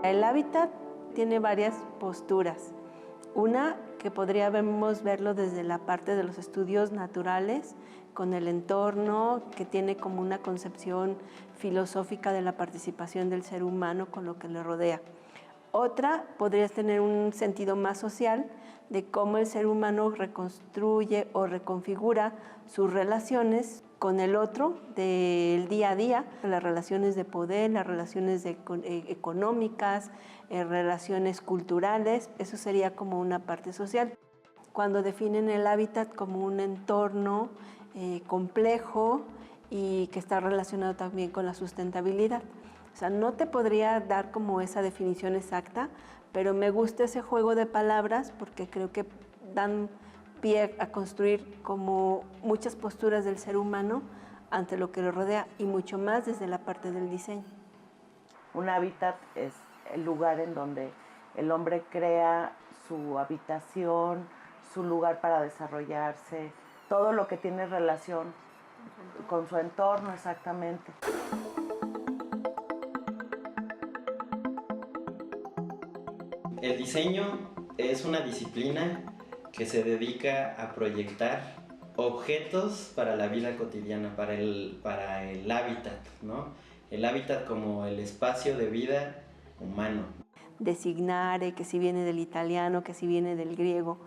El hábitat tiene varias posturas. Una que podríamos verlo desde la parte de los estudios naturales, con el entorno, que tiene como una concepción filosófica de la participación del ser humano con lo que le rodea. Otra podría tener un sentido más social de cómo el ser humano reconstruye o reconfigura sus relaciones con el otro del día a día, las relaciones de poder, las relaciones económicas, relaciones culturales, eso sería como una parte social. Cuando definen el hábitat como un entorno complejo y que está relacionado también con la sustentabilidad. O sea, no te podría dar como esa definición exacta, pero me gusta ese juego de palabras porque creo que dan pie a construir como muchas posturas del ser humano ante lo que lo rodea y mucho más desde la parte del diseño. Un hábitat es el lugar en donde el hombre crea su habitación, su lugar para desarrollarse, todo lo que tiene relación con su entorno, exactamente. El diseño es una disciplina que se dedica a proyectar objetos para la vida cotidiana, para el hábitat, ¿no? El hábitat como el espacio de vida humano. Designare, que si viene del italiano, que si viene del griego.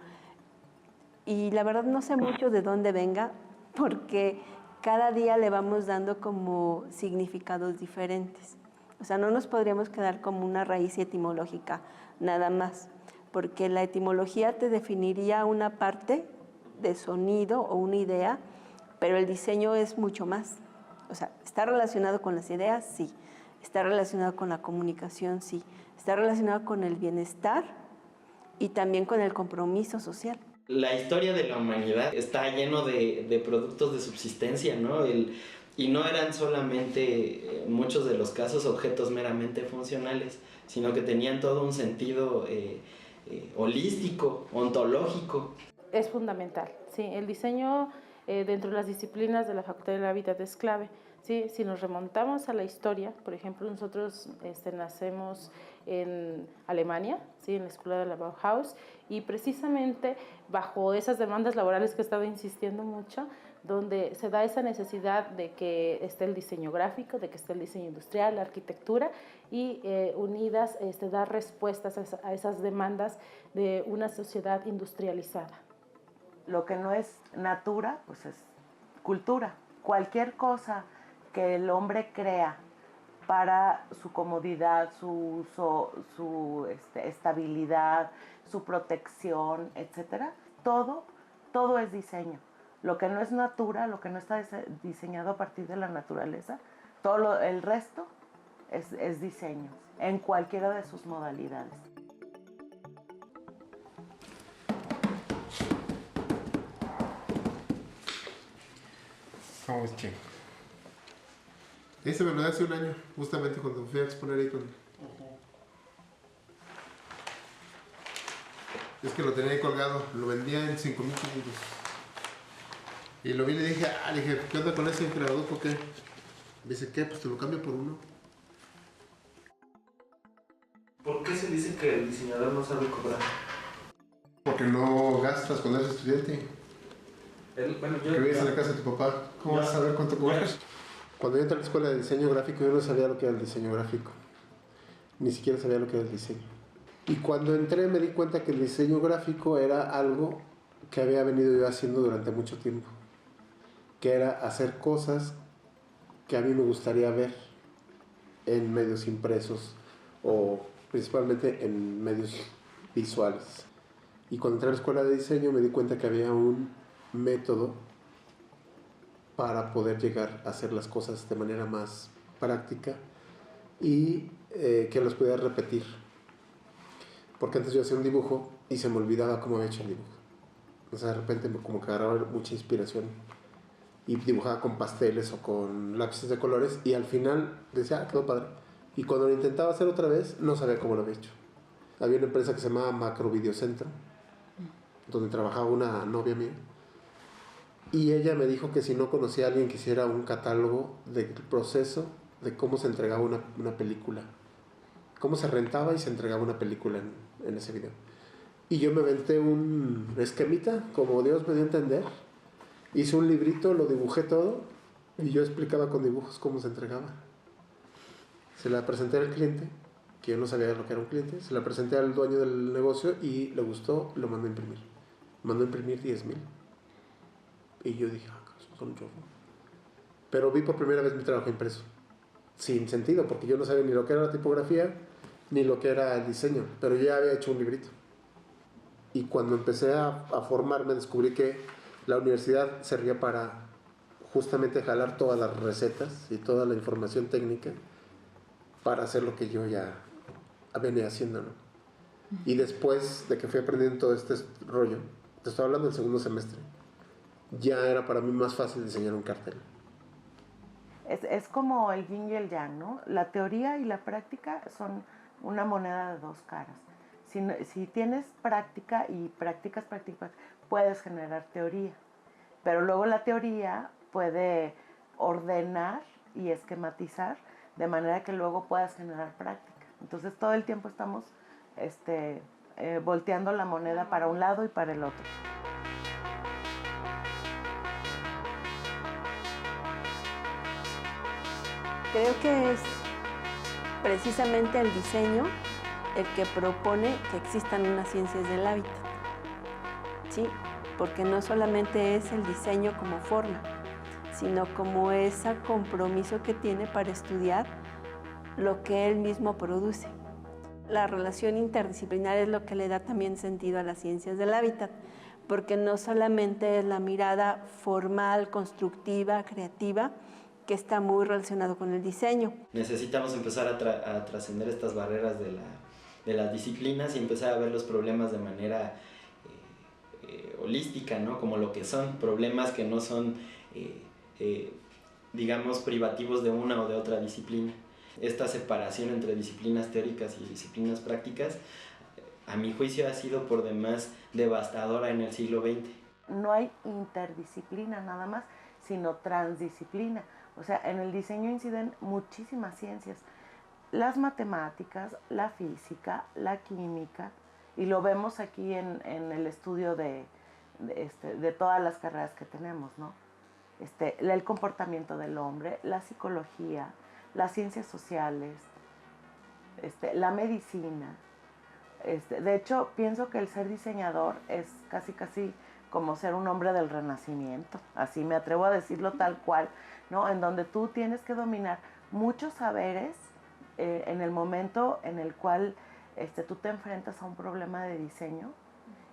Y la verdad no sé mucho de dónde venga, porque cada día le vamos dando como significados diferentes. O sea, no nos podríamos quedar como una raíz etimológica nada más, porque la etimología te definiría una parte de sonido o una idea, pero el diseño es mucho más. O sea, ¿está relacionado con las ideas? Sí. ¿Está relacionado con la comunicación? Sí. ¿Está relacionado con el bienestar? Y también con el compromiso social. La historia de la humanidad está lleno de productos de subsistencia, ¿no? Y no eran solamente, en muchos de los casos, objetos meramente funcionales, sino que tenían todo un sentido holístico, ontológico. Es fundamental, sí, el diseño dentro de las disciplinas de la Facultad del Hábitat es clave. Sí, si nos remontamos a la historia, por ejemplo, nosotros nacemos en Alemania, ¿sí? En la escuela de la Bauhaus, y precisamente bajo esas demandas laborales que he estado insistiendo mucho, donde se da esa necesidad de que esté el diseño gráfico, de que esté el diseño industrial, la arquitectura, y unidas dar respuestas a esas demandas de una sociedad industrializada. Lo que no es natura, pues es cultura. Cualquier cosa que el hombre crea para su comodidad, su estabilidad, su protección, etcétera, todo es diseño. Lo que no es natura, lo que no está diseñado a partir de la naturaleza, el resto es diseño, en cualquiera de sus modalidades. ¿Cómo es, Che? Ese me lo dio hace un año, justamente cuando fui a exponer ahí con... Es que lo tenía ahí colgado, lo vendía en 5,500. Y lo vi y le dije, ¿qué onda con ese creador? ¿Por qué? Me dice, ¿qué? Pues te lo cambio por uno. ¿Por qué se dice que el diseñador no sabe cobrar? Porque no gastas cuando eres estudiante. Que vives en la casa de tu papá, ¿cómo vas a saber cuánto cobras? Cuando yo entré a la escuela de diseño gráfico, yo no sabía lo que era el diseño gráfico. Ni siquiera sabía lo que era el diseño. Y cuando entré me di cuenta que el diseño gráfico era algo que había venido yo haciendo durante mucho tiempo. Que era hacer cosas que a mí me gustaría ver en medios impresos o principalmente en medios visuales. Y cuando entré a la escuela de diseño me di cuenta que había un método para poder llegar a hacer las cosas de manera más práctica y que los pudiera repetir. Porque antes yo hacía un dibujo y se me olvidaba cómo había hecho el dibujo. O sea, de repente como que agarraba mucha inspiración y dibujaba con pasteles o con lápices de colores y al final decía, quedó padre. Y cuando lo intentaba hacer otra vez, no sabía cómo lo había hecho. Había una empresa que se llamaba Macro Videocentro, donde trabajaba una novia mía. Y ella me dijo que si no conocía a alguien que hiciera un catálogo del proceso de cómo se entregaba una película cómo se rentaba y se entregaba una película en ese video. Y yo me aventé un esquemita, como Dios me dio a entender. Hice un librito, lo dibujé todo y yo explicaba con dibujos cómo se entregaba. Se la presenté al cliente, que yo no sabía lo que era un cliente. Se la presenté al dueño del negocio y le gustó, lo mandó a imprimir. Mandó a imprimir 10,000. Y yo dije, son un chorro. Pero vi por primera vez mi trabajo impreso. Sin sentido, porque yo no sabía ni lo que era la tipografía, ni lo que era el diseño. Pero yo ya había hecho un librito. Y cuando empecé a formarme, descubrí que la universidad servía para justamente jalar todas las recetas y toda la información técnica para hacer lo que yo ya venía haciendo, ¿no? Y después de que fui aprendiendo todo este rollo, te estoy hablando del segundo semestre, ya era para mí más fácil diseñar un cartel. Es como el yin y el yang, ¿no? La teoría y la práctica son una moneda de dos caras. Si tienes práctica y practicas, puedes generar teoría. Pero luego la teoría puede ordenar y esquematizar de manera que luego puedas generar práctica. Entonces todo el tiempo estamos volteando la moneda para un lado y para el otro. Creo que es precisamente el diseño el que propone que existan unas ciencias del hábitat. Sí, porque no solamente es el diseño como forma, sino como ese compromiso que tiene para estudiar lo que él mismo produce. La relación interdisciplinar es lo que le da también sentido a las ciencias del hábitat, porque no solamente es la mirada formal, constructiva, creativa, que está muy relacionado con el diseño. Necesitamos empezar a trascender estas barreras de las disciplinas y empezar a ver los problemas de manera holística, ¿no? Como lo que son problemas que no son, digamos, privativos de una o de otra disciplina. Esta separación entre disciplinas teóricas y disciplinas prácticas, a mi juicio, ha sido por demás devastadora en el siglo XX. No hay interdisciplina nada más, sino transdisciplina. O sea, en el diseño inciden muchísimas ciencias. Las matemáticas, la física, la química, y lo vemos aquí en el estudio de todas las carreras que tenemos, ¿no? El comportamiento del hombre, la psicología, las ciencias sociales, la medicina. De hecho, pienso que el ser diseñador es casi como ser un hombre del Renacimiento, así me atrevo a decirlo tal cual, ¿no? En donde tú tienes que dominar muchos saberes en el momento en el cual tú te enfrentas a un problema de diseño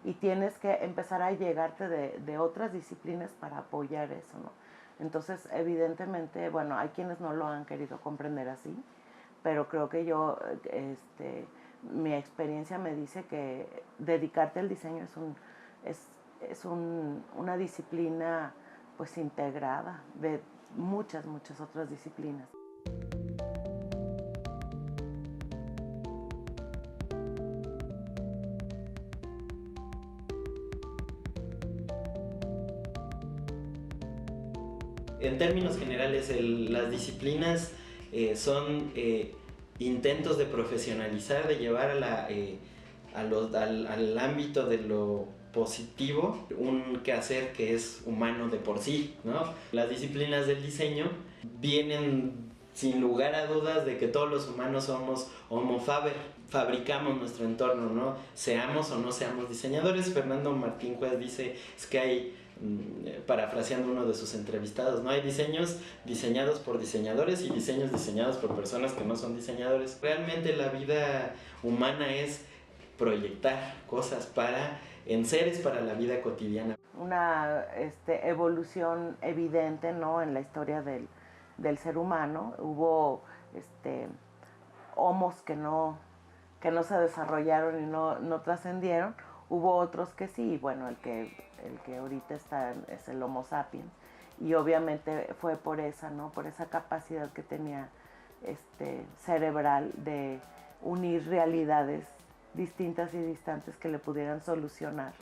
y tienes que empezar a llegarte de otras disciplinas para apoyar eso, ¿no? Entonces, evidentemente, bueno, hay quienes no lo han querido comprender así, pero creo que yo, mi experiencia me dice que dedicarte al diseño es una disciplina pues integrada de muchas otras disciplinas. En términos generales, las disciplinas son intentos de profesionalizar, de llevar al ámbito de lo positivo un quehacer que es humano de por sí, ¿no? Las disciplinas del diseño vienen sin lugar a dudas de que todos los humanos somos homo faber, fabricamos nuestro entorno, ¿no? Seamos o no seamos diseñadores. Fernando Martín Juez dice es que hay, parafraseando uno de sus entrevistados, ¿no? Hay diseños diseñados por diseñadores y diseños diseñados por personas que no son diseñadores. Realmente la vida humana es proyectar cosas en seres para la vida cotidiana. Una evolución evidente, ¿no? En la historia del ser humano. Hubo homos que no se desarrollaron y no trascendieron. Hubo otros que sí, bueno, el que ahorita está es el Homo sapiens, y obviamente fue por esa capacidad que tenía cerebral de unir realidades distintas y distantes que le pudieran solucionar,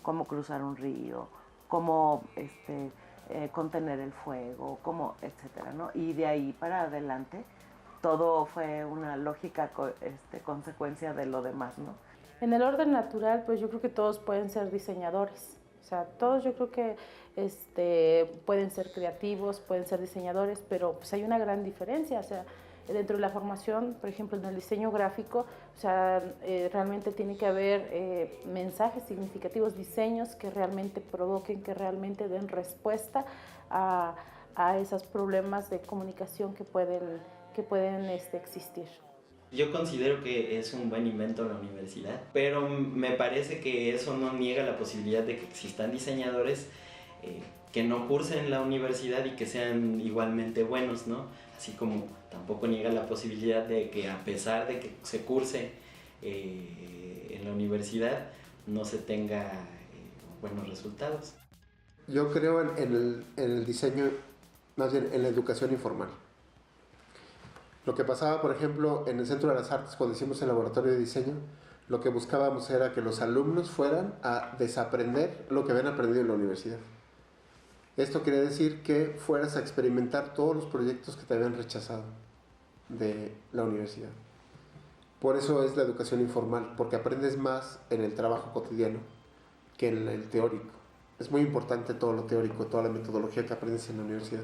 cómo cruzar un río, cómo contener el fuego, cómo, etcétera, ¿no? Y de ahí para adelante todo fue una lógica consecuencia de lo demás, ¿no? En el orden natural, pues yo creo que todos pueden ser diseñadores. O sea, todos yo creo que pueden ser creativos, pueden ser diseñadores, pero pues hay una gran diferencia. O sea, dentro de la formación, por ejemplo, en el diseño gráfico, o sea, realmente tiene que haber mensajes significativos, diseños que realmente provoquen, que realmente den respuesta a esos problemas de comunicación que pueden existir. Yo considero que es un buen invento la universidad, pero me parece que eso no niega la posibilidad de que existan diseñadores que no cursen la universidad y que sean igualmente buenos, ¿no? Así como tampoco niega la posibilidad de que a pesar de que se curse en la universidad, no se tenga buenos resultados. Yo creo en el diseño, más bien en la educación informal. Lo que pasaba, por ejemplo, en el Centro de las Artes, cuando hicimos el laboratorio de diseño, lo que buscábamos era que los alumnos fueran a desaprender lo que habían aprendido en la universidad. Esto quiere decir que fueras a experimentar todos los proyectos que te habían rechazado de la universidad. Por eso es la educación informal, porque aprendes más en el trabajo cotidiano que en el teórico. Es muy importante todo lo teórico, toda la metodología que aprendes en la universidad.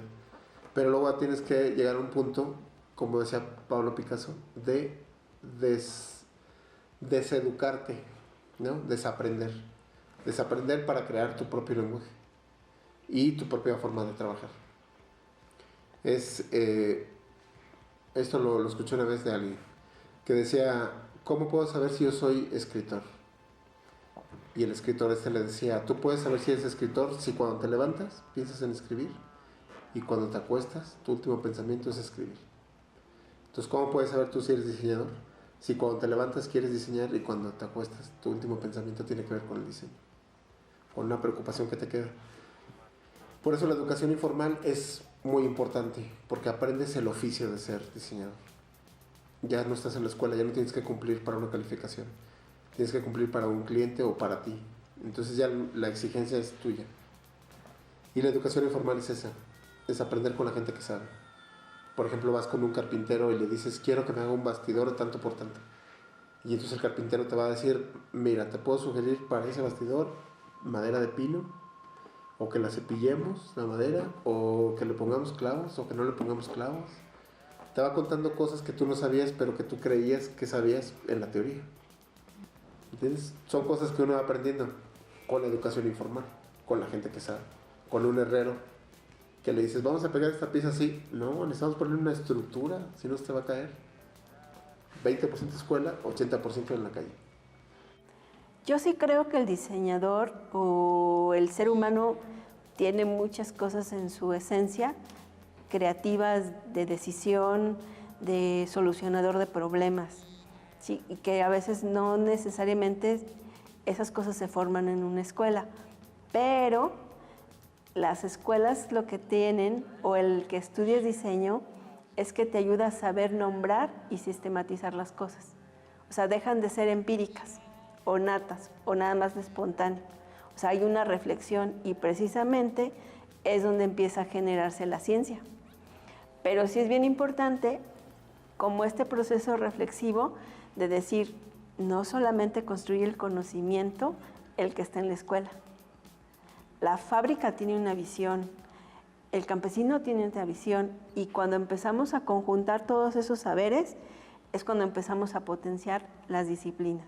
Pero luego tienes que llegar a un punto, como decía Pablo Picasso, de deseducarte, ¿no? Desaprender para crear tu propio lenguaje y tu propia forma de trabajar. Esto lo escuché una vez de alguien que decía, ¿cómo puedo saber si yo soy escritor? Y el escritor le decía, tú puedes saber si eres escritor si cuando te levantas piensas en escribir y cuando te acuestas tu último pensamiento es escribir. Entonces, ¿cómo puedes saber tú si eres diseñador? Si cuando te levantas quieres diseñar y cuando te acuestas tu último pensamiento tiene que ver con el diseño, con una preocupación que te queda. Por eso la educación informal es muy importante, porque aprendes el oficio de ser diseñador. Ya no estás en la escuela, ya no tienes que cumplir para una calificación, tienes que cumplir para un cliente o para ti. Entonces ya la exigencia es tuya. Y la educación informal es esa, es aprender con la gente que sabe. Por ejemplo, vas con un carpintero y le dices, quiero que me haga un bastidor tanto por tanto. Y entonces el carpintero te va a decir, mira, te puedo sugerir para ese bastidor madera de pino, o que la cepillemos, la madera, o que le pongamos clavos, o que no le pongamos clavos. Te va contando cosas que tú no sabías, pero que tú creías que sabías en la teoría. ¿Entiendes? Son cosas que uno va aprendiendo con la educación informal, con la gente que sabe, con un herrero que le dices, vamos a pegar esta pieza así. No, necesitamos ponerle una estructura, si no se te va a caer. 20% escuela, 80% en la calle. Yo sí creo que el diseñador o el ser humano tiene muchas cosas en su esencia, creativas, de decisión, de solucionador de problemas, ¿sí? Y que a veces no necesariamente esas cosas se forman en una escuela, pero las escuelas lo que tienen, o el que estudies diseño, es que te ayuda a saber nombrar y sistematizar las cosas. O sea, dejan de ser empíricas o natas o nada más de espontáneo. O sea, hay una reflexión y precisamente es donde empieza a generarse la ciencia. Pero sí es bien importante como este proceso reflexivo de decir, no solamente construye el conocimiento el que está en la escuela. La fábrica tiene una visión, el campesino tiene otra visión, y cuando empezamos a conjuntar todos esos saberes es cuando empezamos a potenciar las disciplinas.